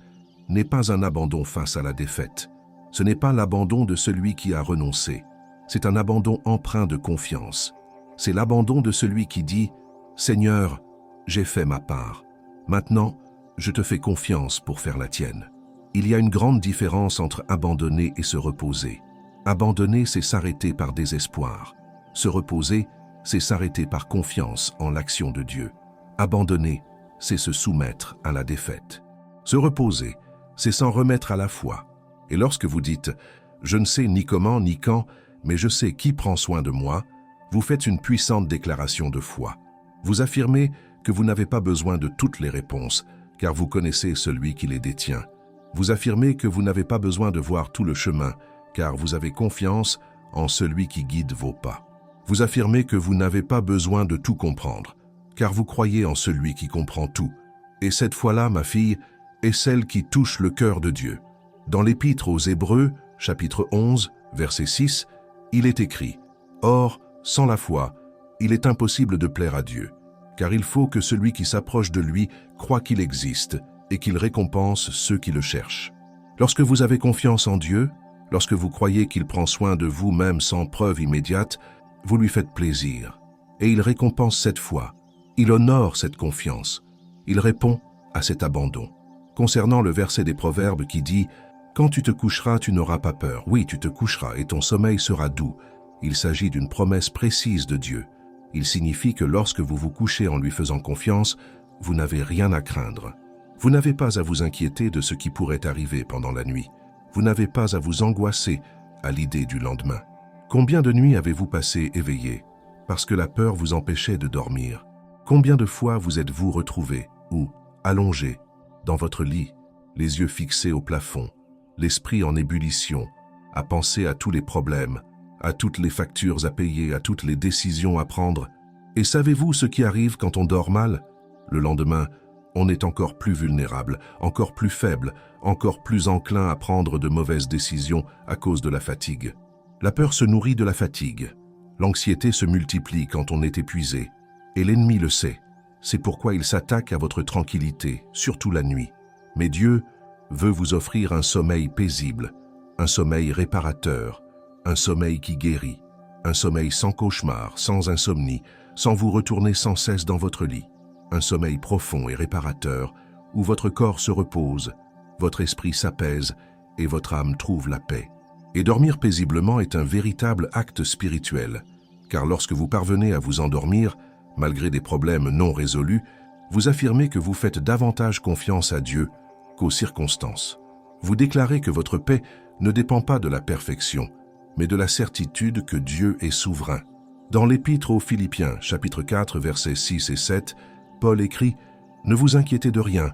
A: n'est pas un abandon face à la défaite. Ce n'est pas l'abandon de celui qui a renoncé. C'est un abandon empreint de confiance. C'est l'abandon de celui qui dit « Seigneur, j'ai fait ma part. Maintenant, je te fais confiance pour faire la tienne. » Il y a une grande différence entre abandonner et se reposer. Abandonner, c'est s'arrêter par désespoir. Se reposer, c'est s'arrêter par confiance en l'action de Dieu. Abandonner, c'est se soumettre à la défaite. Se reposer, c'est s'en remettre à la foi. Et lorsque vous dites « Je ne sais ni comment ni quand, mais je sais qui prend soin de moi », vous faites une puissante déclaration de foi. Vous affirmez que vous n'avez pas besoin de toutes les réponses, car vous connaissez celui qui les détient. Vous affirmez que vous n'avez pas besoin de voir tout le chemin, car vous avez confiance en celui qui guide vos pas. Vous affirmez que vous n'avez pas besoin de tout comprendre, car vous croyez en celui qui comprend tout. Et cette foi-là, ma fille, est celle qui touche le cœur de Dieu. Dans l'Épître aux Hébreux, chapitre 11, verset 6, il est écrit « Or, sans la foi, il est impossible de plaire à Dieu, car il faut que celui qui s'approche de lui croit qu'il existe et qu'il récompense ceux qui le cherchent. » Lorsque vous avez confiance en Dieu, lorsque vous croyez qu'il prend soin de vous même sans preuve immédiate, vous lui faites plaisir. Et il récompense cette foi. Il honore cette confiance. Il répond à cet abandon. Concernant le verset des Proverbes qui dit « Quand tu te coucheras, tu n'auras pas peur. Oui, tu te coucheras et ton sommeil sera doux. » Il s'agit d'une promesse précise de Dieu. Il signifie que lorsque vous vous couchez en lui faisant confiance, vous n'avez rien à craindre. Vous n'avez pas à vous inquiéter de ce qui pourrait arriver pendant la nuit. Vous n'avez pas à vous angoisser à l'idée du lendemain. Combien de nuits avez-vous passé éveillé parce que la peur vous empêchait de dormir? Combien de fois vous êtes-vous retrouvé ou allongé dans votre lit, les yeux fixés au plafond, l'esprit en ébullition, à penser à tous les problèmes, à toutes les factures à payer, à toutes les décisions à prendre? Et savez-vous ce qui arrive quand on dort mal? Le lendemain, on est encore plus vulnérable, encore plus faible, encore plus enclin à prendre de mauvaises décisions à cause de la fatigue. La peur se nourrit de la fatigue. L'anxiété se multiplie quand on est épuisé. Et l'ennemi le sait. C'est pourquoi il s'attaque à votre tranquillité, surtout la nuit. Mais Dieu veut vous offrir un sommeil paisible, un sommeil réparateur, un sommeil qui guérit, un sommeil sans cauchemar, sans insomnie, sans vous retourner sans cesse dans votre lit. Un sommeil profond et réparateur où votre corps se repose, votre esprit s'apaise et votre âme trouve la paix. Et dormir paisiblement est un véritable acte spirituel, car lorsque vous parvenez à vous endormir, malgré des problèmes non résolus, vous affirmez que vous faites davantage confiance à Dieu qu'aux circonstances. Vous déclarez que votre paix ne dépend pas de la perfection, mais de la certitude que Dieu est souverain. Dans l'Épître aux Philippiens, chapitre 4, versets 6 et 7, Paul écrit « Ne vous inquiétez de rien,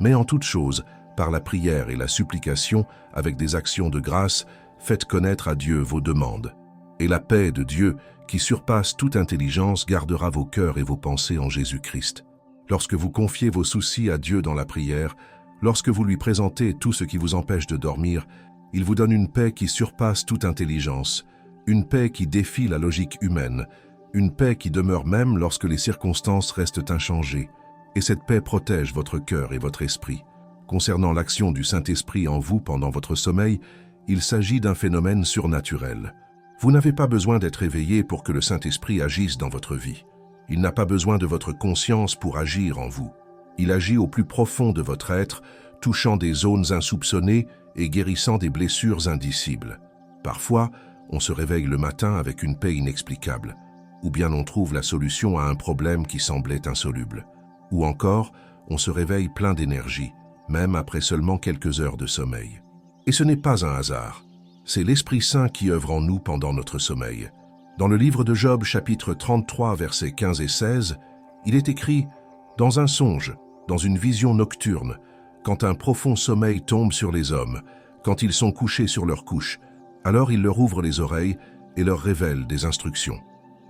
A: mais en toute chose, par la prière et la supplication, avec des actions de grâce, faites connaître à Dieu vos demandes. Et la paix de Dieu, qui surpasse toute intelligence, gardera vos cœurs et vos pensées en Jésus-Christ. » Lorsque vous confiez vos soucis à Dieu dans la prière, lorsque vous lui présentez tout ce qui vous empêche de dormir, il vous donne une paix qui surpasse toute intelligence, une paix qui défie la logique humaine, une paix qui demeure même lorsque les circonstances restent inchangées. Et cette paix protège votre cœur et votre esprit. Concernant l'action du Saint-Esprit en vous pendant votre sommeil, il s'agit d'un phénomène surnaturel. Vous n'avez pas besoin d'être éveillé pour que le Saint-Esprit agisse dans votre vie. Il n'a pas besoin de votre conscience pour agir en vous. Il agit au plus profond de votre être, touchant des zones insoupçonnées et guérissant des blessures indicibles. Parfois, on se réveille le matin avec une paix inexplicable, ou bien on trouve la solution à un problème qui semblait insoluble. Ou encore, on se réveille plein d'énergie, même après seulement quelques heures de sommeil. Et ce n'est pas un hasard. C'est l'Esprit Saint qui œuvre en nous pendant notre sommeil. Dans le livre de Job, chapitre 33, versets 15 et 16, il est écrit « Dans un songe, dans une vision nocturne, quand un profond sommeil tombe sur les hommes, quand ils sont couchés sur leur couche, alors il leur ouvre les oreilles et leur révèle des instructions. »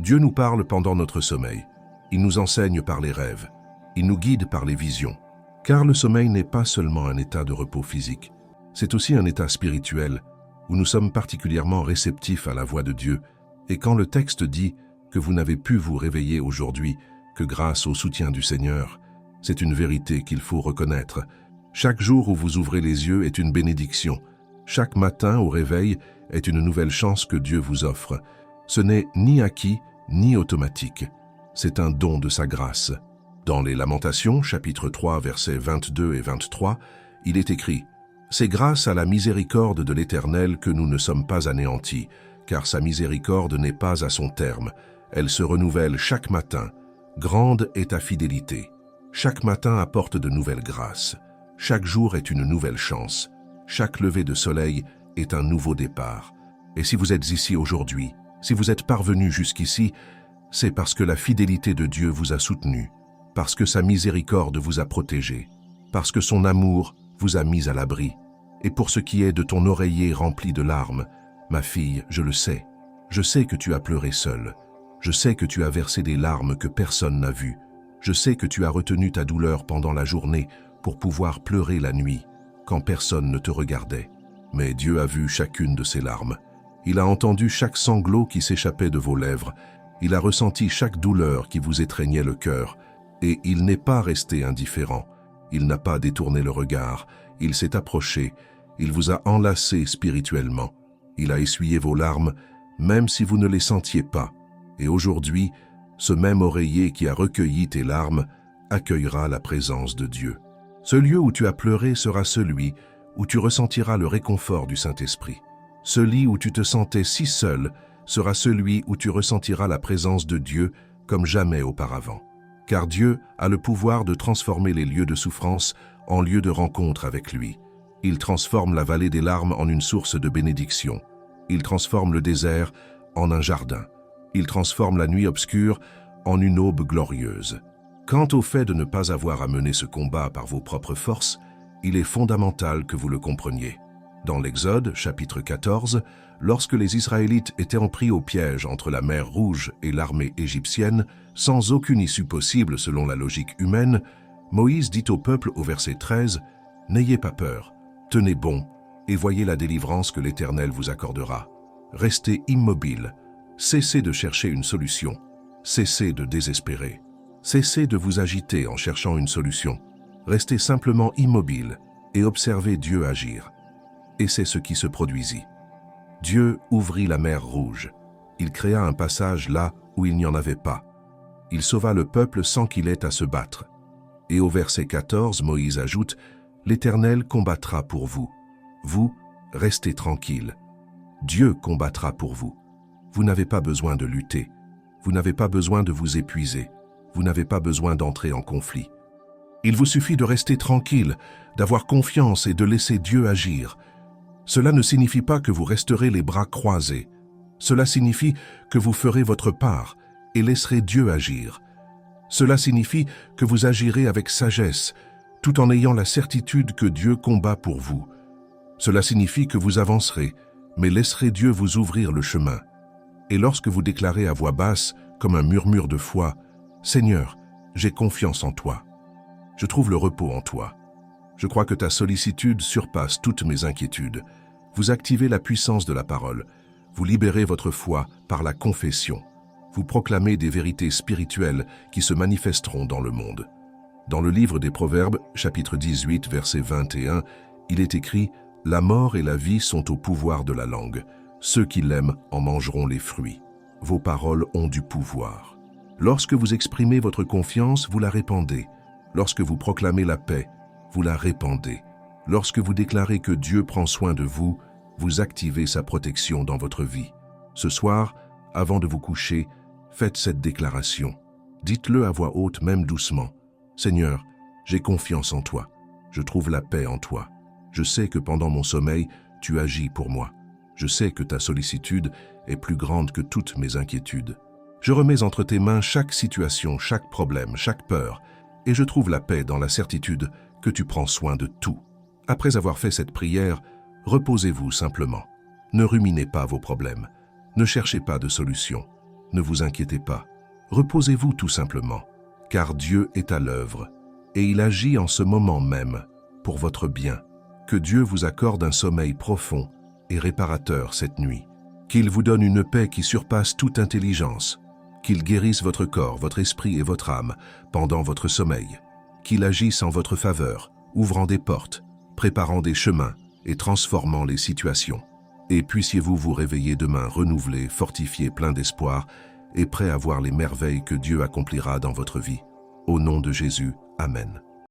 A: Dieu nous parle pendant notre sommeil. Il nous enseigne par les rêves. Il nous guide par les visions. Car le sommeil n'est pas seulement un état de repos physique, c'est aussi un état spirituel où nous sommes particulièrement réceptifs à la voix de Dieu. Et quand le texte dit que vous n'avez pu vous réveiller aujourd'hui que grâce au soutien du Seigneur, c'est une vérité qu'il faut reconnaître. Chaque jour où vous ouvrez les yeux est une bénédiction. Chaque matin au réveil est une nouvelle chance que Dieu vous offre. Ce n'est ni acquis ni automatique. C'est un don de sa grâce. Dans les Lamentations, chapitre 3, versets 22 et 23, il est écrit « C'est grâce à la miséricorde de l'Éternel que nous ne sommes pas anéantis, car sa miséricorde n'est pas à son terme. Elle se renouvelle chaque matin. Grande est ta fidélité. Chaque matin apporte de nouvelles grâces. Chaque jour est une nouvelle chance. Chaque lever de soleil est un nouveau départ. Et si vous êtes ici aujourd'hui, si vous êtes parvenu jusqu'ici, c'est parce que la fidélité de Dieu vous a soutenu, parce que sa miséricorde vous a protégé, parce que son amour vous a mis à l'abri. Et pour ce qui est de ton oreiller rempli de larmes, ma fille, je le sais. Je sais que tu as pleuré seule. Je sais que tu as versé des larmes que personne n'a vues. Je sais que tu as retenu ta douleur pendant la journée pour pouvoir pleurer la nuit, quand personne ne te regardait. Mais Dieu a vu chacune de ces larmes. Il a entendu chaque sanglot qui s'échappait de vos lèvres. Il a ressenti chaque douleur qui vous étreignait le cœur. Et il n'est pas resté indifférent. Il n'a pas détourné le regard. Il s'est approché. Il vous a enlacé spirituellement. Il a essuyé vos larmes, même si vous ne les sentiez pas. Et aujourd'hui, ce même oreiller qui a recueilli tes larmes accueillera la présence de Dieu. Ce lieu où tu as pleuré sera celui où tu ressentiras le réconfort du Saint-Esprit. Ce lit où tu te sentais si seul sera celui où tu ressentiras la présence de Dieu comme jamais auparavant. Car Dieu a le pouvoir de transformer les lieux de souffrance en lieux de rencontre avec lui. Il transforme la vallée des larmes en une source de bénédiction. Il transforme le désert en un jardin. Il transforme la nuit obscure en une aube glorieuse. Quant au fait de ne pas avoir à mener ce combat par vos propres forces, il est fondamental que vous le compreniez. Dans l'Exode, chapitre 14, lorsque les Israélites étaient pris au piège entre la mer Rouge et l'armée égyptienne, sans aucune issue possible selon la logique humaine, Moïse dit au peuple au verset 13 « N'ayez pas peur, tenez bon, et voyez la délivrance que l'Éternel vous accordera. Restez immobile, cessez de chercher une solution, cessez de désespérer, cessez de vous agiter en cherchant une solution. Restez simplement immobile et observez Dieu agir. » Et c'est ce qui se produisit. Dieu ouvrit la mer Rouge. Il créa un passage là où il n'y en avait pas. Il sauva le peuple sans qu'il ait à se battre. Et au verset 14, Moïse ajoute « L'Éternel combattra pour vous. Vous, restez tranquille. Dieu combattra pour vous. Vous n'avez pas besoin de lutter. Vous n'avez pas besoin de vous épuiser. Vous n'avez pas besoin d'entrer en conflit. Il vous suffit de rester tranquille, d'avoir confiance et de laisser Dieu agir. Cela ne signifie pas que vous resterez les bras croisés. Cela signifie que vous ferez votre part et laisserez Dieu agir. Cela signifie que vous agirez avec sagesse, tout en ayant la certitude que Dieu combat pour vous. Cela signifie que vous avancerez, mais laisserez Dieu vous ouvrir le chemin. Et lorsque vous déclarez à voix basse, comme un murmure de foi, « Seigneur, j'ai confiance en toi. Je trouve le repos en toi. Je crois que ta sollicitude surpasse toutes mes inquiétudes. » Vous activez la puissance de la parole. Vous libérez votre foi par la confession. Vous proclamez des vérités spirituelles qui se manifesteront dans le monde. Dans le livre des Proverbes, chapitre 18, verset 21, il est écrit « La mort et la vie sont au pouvoir de la langue. Ceux qui l'aiment en mangeront les fruits. Vos paroles ont du pouvoir. » Lorsque vous exprimez votre confiance, vous la répandez. Lorsque vous proclamez la paix, vous la répandez. Lorsque vous déclarez que Dieu prend soin de vous, vous activez sa protection dans votre vie. Ce soir, avant de vous coucher, faites cette déclaration. Dites-le à voix haute, même doucement. « Seigneur, j'ai confiance en toi. Je trouve la paix en toi. Je sais que pendant mon sommeil, tu agis pour moi. Je sais que ta sollicitude est plus grande que toutes mes inquiétudes. Je remets entre tes mains chaque situation, chaque problème, chaque peur, et je trouve la paix dans la certitude que tu prends soin de tout. » Après avoir fait cette prière, reposez-vous simplement. Ne ruminez pas vos problèmes. Ne cherchez pas de solution. Ne vous inquiétez pas. Reposez-vous tout simplement, car Dieu est à l'œuvre et il agit en ce moment même pour votre bien. Que Dieu vous accorde un sommeil profond et réparateur cette nuit. Qu'il vous donne une paix qui surpasse toute intelligence. Qu'il guérisse votre corps, votre esprit et votre âme pendant votre sommeil. Qu'il agisse en votre faveur, ouvrant des portes, préparant des chemins et transformant les situations. Et puissiez-vous vous réveiller demain renouvelé, fortifié, plein d'espoir et prêt à voir les merveilles que Dieu accomplira dans votre vie. Au nom de Jésus, Amen.